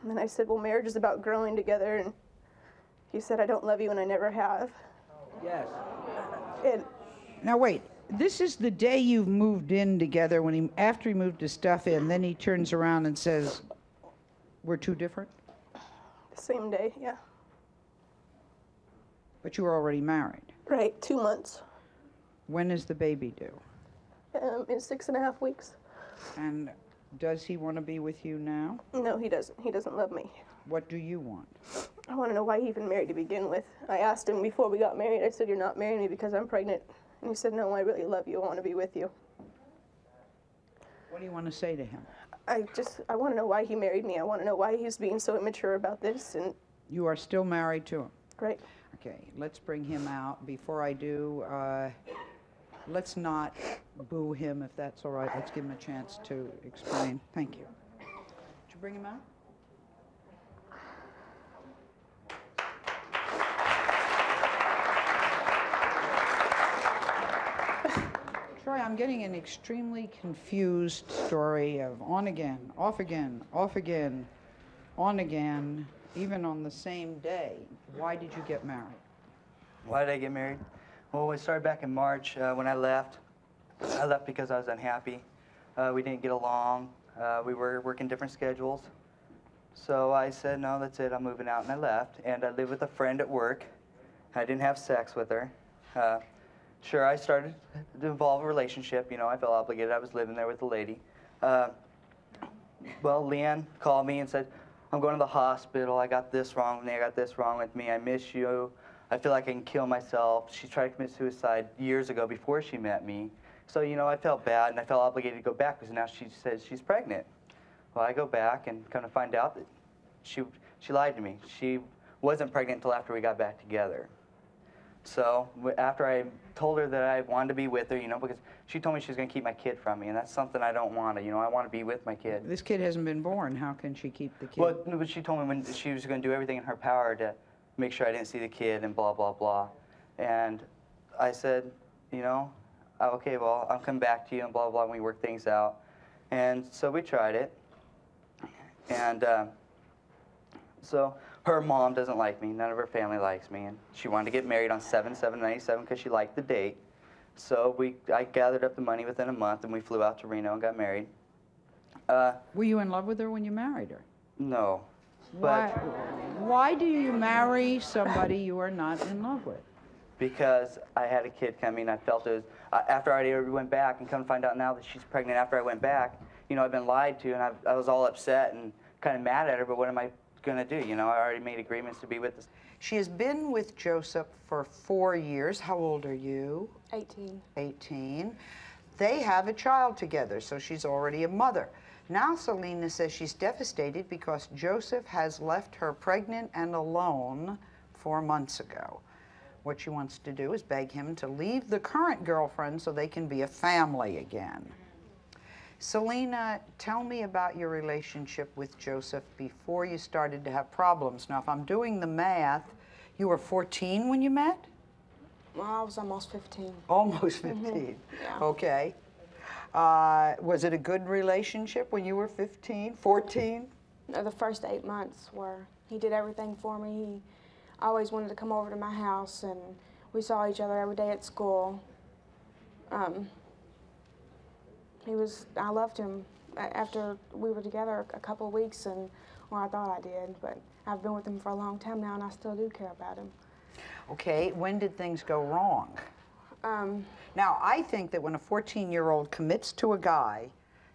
And I said, well, marriage is about growing together. And he said, I don't love you and I never have. Yes. And Now wait, this is the day you've moved in together. After he moved his stuff in, then he turns around and says, "We're too different." the same day, yeah. But you were already married. Right, 2 months. When is the baby due? In 6.5 weeks. And does he want to be with you now? No, he doesn't. He doesn't love me. What do you want? I want to know why he even married to begin with. I asked him before we got married, I said, you're not marrying me because I'm pregnant. And he said, no, I really love you. I want to be with you. What do you want to say to him? I want to know why he married me. I want to know why he's being so immature about this. And You are still married to him? right. Okay, let's bring him out. Before I do, let's not boo him if that's all right. Let's give him a chance to explain. Thank you. Did you bring him out? Troy, I'm getting an extremely confused story of on again, off again, off again, on again, even on the same day. Why did you get married? Why did I get married? Well, it started back in March when I left. I left because I was unhappy. We didn't get along. We were working different schedules. So I said, no, that's it, I'm moving out, and I left. And I lived with a friend at work. I didn't have sex with her. Sure, I started to involve a relationship. You know, I felt obligated. I was living there with a lady. Well, Leanne called me and said, I'm going to the hospital. I got this wrong with me. I got this wrong with me. I miss you. I feel like I can kill myself. She tried to commit suicide years ago before she met me. So, you know, I felt bad, and I felt obligated to go back because now she says she's pregnant. Well, I go back and come to find out that she lied to me. She wasn't pregnant until after we got back together. So after I told her that I wanted to be with her, you know, because she told me she was going to keep my kid from me, and that's something I don't want to. You know, I want to be with my kid. This kid hasn't been born. How can she keep the kid? Well, no, but she told me when she was going to do everything in her power to make sure I didn't see the kid and blah, blah, blah. And I said, you know, okay, well, I'll come back to you and blah, blah, and we work things out. And so we tried it. And so her mom doesn't like me. None of her family likes me. And she wanted to get married on 7/7/97 because she liked the date. So I gathered up the money within a month, and we flew out to Reno and got married. Were you in love with her when you married her? No. But Why do you marry somebody you are not in love with? because I had a kid coming, I felt it was, after I already went back and come to find out now that she's pregnant after I went back, you know, I've been lied to, and I was all upset and kind of mad at her, but what am I going to do? You know, I already made agreements to be with this. She has been with Joseph for 4 years. How old are you? 18. 18. They have a child together, so she's already a mother. Now Selena says she's devastated because Joseph has left her pregnant and alone 4 months ago. What she wants to do is beg him to leave the current girlfriend so they can be a family again. Selena, tell me about your relationship with Joseph before you started to have problems. Now, if I'm doing the math, you were 14 when you met? Well, I was almost 15. Almost 15. Yeah. Okay. Was it a good relationship when you were 15, 14? The first 8 months were, he did everything for me. He always wanted to come over to my house, and we saw each other every day at school. I loved him after we were together a couple of weeks, or I thought I did, but I've been with him for a long time now, and I still do care about him. Okay, when did things go wrong? Now, I think that when a 14-year-old commits to a guy,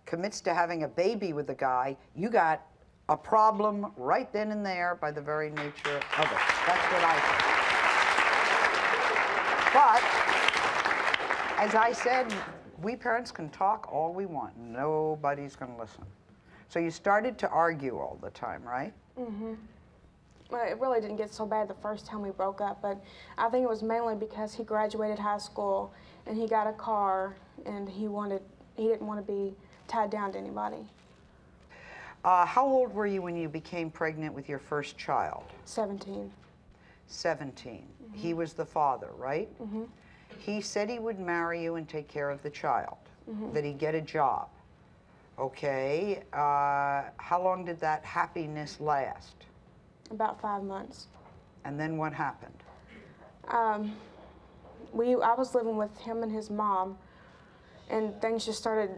commits to having a baby with a guy, you got a problem right then and there by the very nature of it. That's what I think. But, as I said, we parents can talk all we want. Nobody's going to listen. So you started to argue all the time, right? Mm-hmm. Well, it really didn't get so bad the first time we broke up, but I think it was mainly because he graduated high school and he got a car, and he didn't want to be tied down to anybody. How old were you when you became pregnant with your first child? 17. 17. Mm-hmm. He was the father, right? Mm-hmm. He said he would marry you and take care of the child, Mm-hmm. that he'd get a job. Okay. How long did that happiness last? About 5 months. And then what happened? I was living with him and his mom, and things just started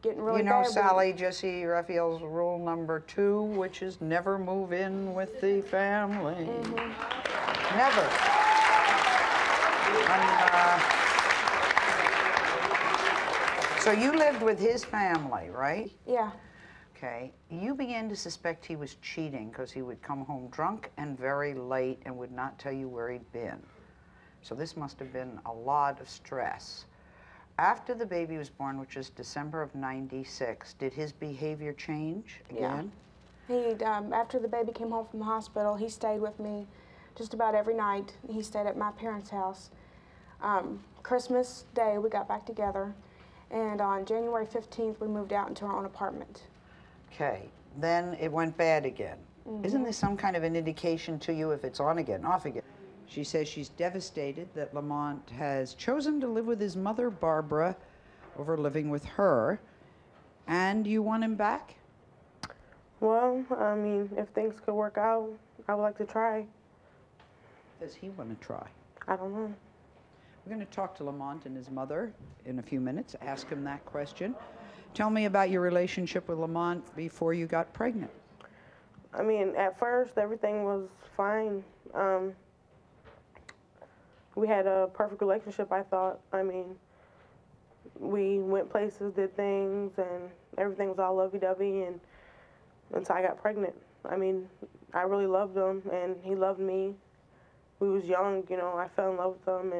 getting really You know, bad. Sally, Jessy Raphael's rule number 2, which is never move in with the family. Never. And, so you lived with his family, right? Yeah. Okay. You began to suspect he was cheating because he would come home drunk and very late and would not tell you where he'd been. So this must have been a lot of stress. After the baby was born, which is December of '96, did his behavior change again? Yeah. After the baby came home from the hospital, he stayed with me just about every night. He stayed at my parents' house. Christmas Day, we got back together, and on January 15th, we moved out into our own apartment. Okay. Then it went bad again. Mm-hmm. Isn't this some kind of an indication to you if it's on again, off again? She says she's devastated that Lamont has chosen to live with his mother, Barbara, over living with her. And you want him back? Well, I mean, if things could work out, I would like to try. Does he want to try? I don't know. We're going to talk to Lamont and his mother in a few minutes, ask him that question. Tell me about your relationship with Lamont before you got pregnant. I mean, at first, everything was fine. We had a perfect relationship, I thought. I mean, we went places, did things, and everything was all lovey-dovey, and until I got pregnant. I mean, I really loved him, and he loved me. We was young, you know, I fell in love with him,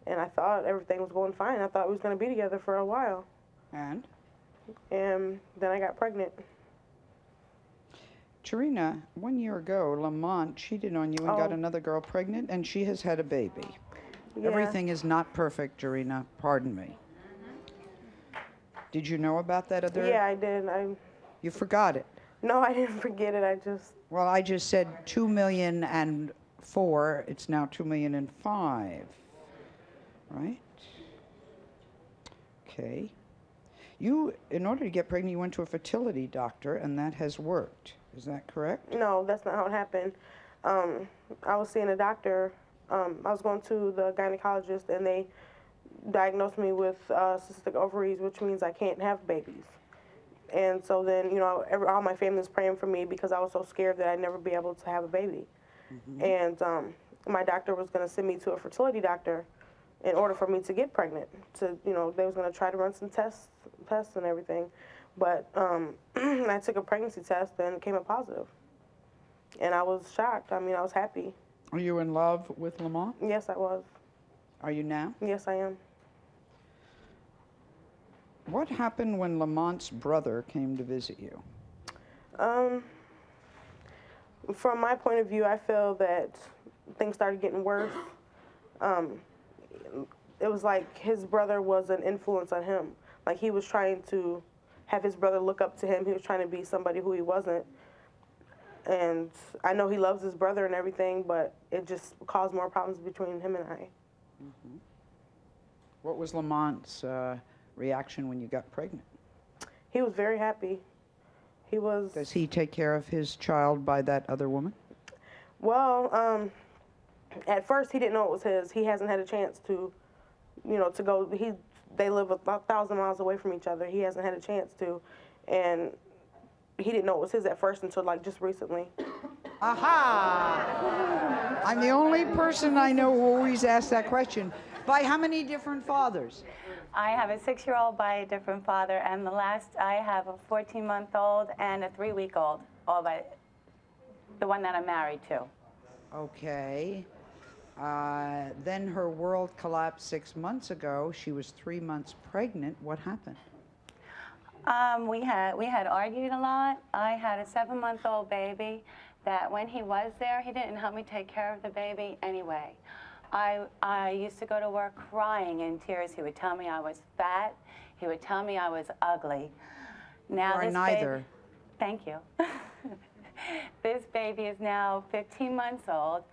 and I thought everything was going fine. I thought we was going to be together for a while. And? And then I got pregnant. Tarina, 1 year ago, Lamont cheated on you and got another girl pregnant, and she has had a baby. Yeah. Everything is not perfect, Tarina. Pardon me. Did you know about that other? Yeah, I did. You forgot it. No, I didn't forget it. I just... Well, I just said 2,000,004. It's now 2,000,005. Right? Okay. You, in order to get pregnant, you went to a fertility doctor, and that has worked. Is that correct? No, that's not how it happened. I was seeing a doctor. I was going to the gynecologist, and they diagnosed me with cystic ovaries, which means I can't have babies. And so then, you know, all my family was praying for me because I was so scared that I'd never be able to have a baby. And my doctor was going to send me to a fertility doctor in order for me to get pregnant. To, you know, they was going to try to run some tests and everything. But I took a pregnancy test and it came up positive. And I was shocked. I mean, I was happy. Are you in love with Lamont? Yes, I was. Are you now? Yes, I am. What happened when Lamont's brother came to visit you? From my point of view, I feel that things started getting worse. It was like his brother was an influence on him. Like he was trying to have his brother look up to him. He was trying to be somebody who he wasn't. And I know he loves his brother and everything, but it just caused more problems between him and I. What was Lamont's reaction when you got pregnant? He was very happy. He was... Does he take care of his child by that other woman? Well, at first he didn't know it was his. He hasn't had a chance to, you know, to go. They live 1,000 miles away from each other. He hasn't had a chance to, and he didn't know it was his at first until like just recently. Aha! I'm the only person I know who always asks that question. By how many different fathers? I have a 6-year-old by a different father, and I have a 14-month-old and a 3-week-old, all by the one that I'm married to. Okay. Then her world collapsed 6 months ago. She was 3 months pregnant. What happened? We had argued a lot. I had a 7-month-old baby that when he was there, he didn't help me take care of the baby anyway. I used to go to work crying in tears. He would tell me I was fat. He would tell me I was ugly. Now You are neither. Thank you. This baby is now 15 months old.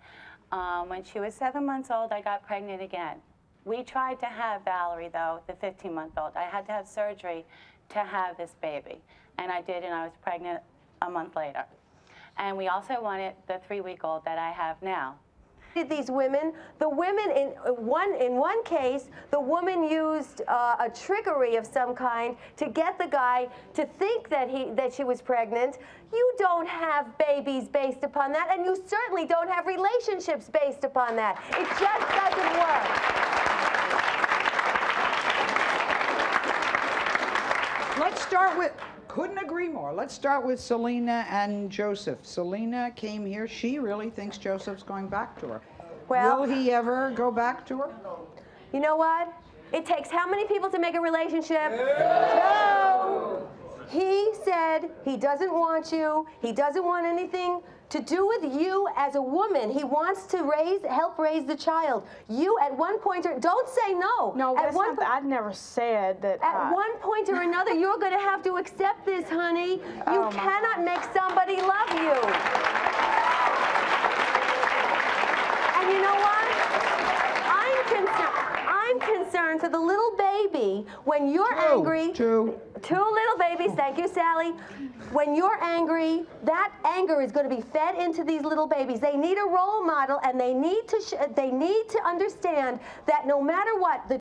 When she was 7 months old, I got pregnant again. We tried to have Valerie, though, the 15-month-old. I had to have surgery to have this baby, and I did, and I was pregnant a month later. And we also wanted the 3-week-old that I have now. These women, the women in one case, the woman used a trickery of some kind to get the guy to think that she was pregnant. You don't have babies based upon that, and you certainly don't have relationships based upon that. It just doesn't work. Let's start with, couldn't agree more. Let's start with Selena and Joseph. Selena came here. She really thinks Joseph's going back to her. Well, will he ever go back to her? You know what? It takes how many people to make a relationship? No. He said he doesn't want you. He doesn't want anything to do with you as a woman. He wants to help raise the child. You, at one point, don't say no. No, at that's one not, I'd never said that. At one point or another, you're going to have to accept this, honey. You cannot make somebody love you. And you know what? I'm concerned for the little baby when you're angry. Two little babies, thank you, Sally. When you're angry, that anger is going to be fed into these little babies. They need a role model, and they need to understand that no matter what, the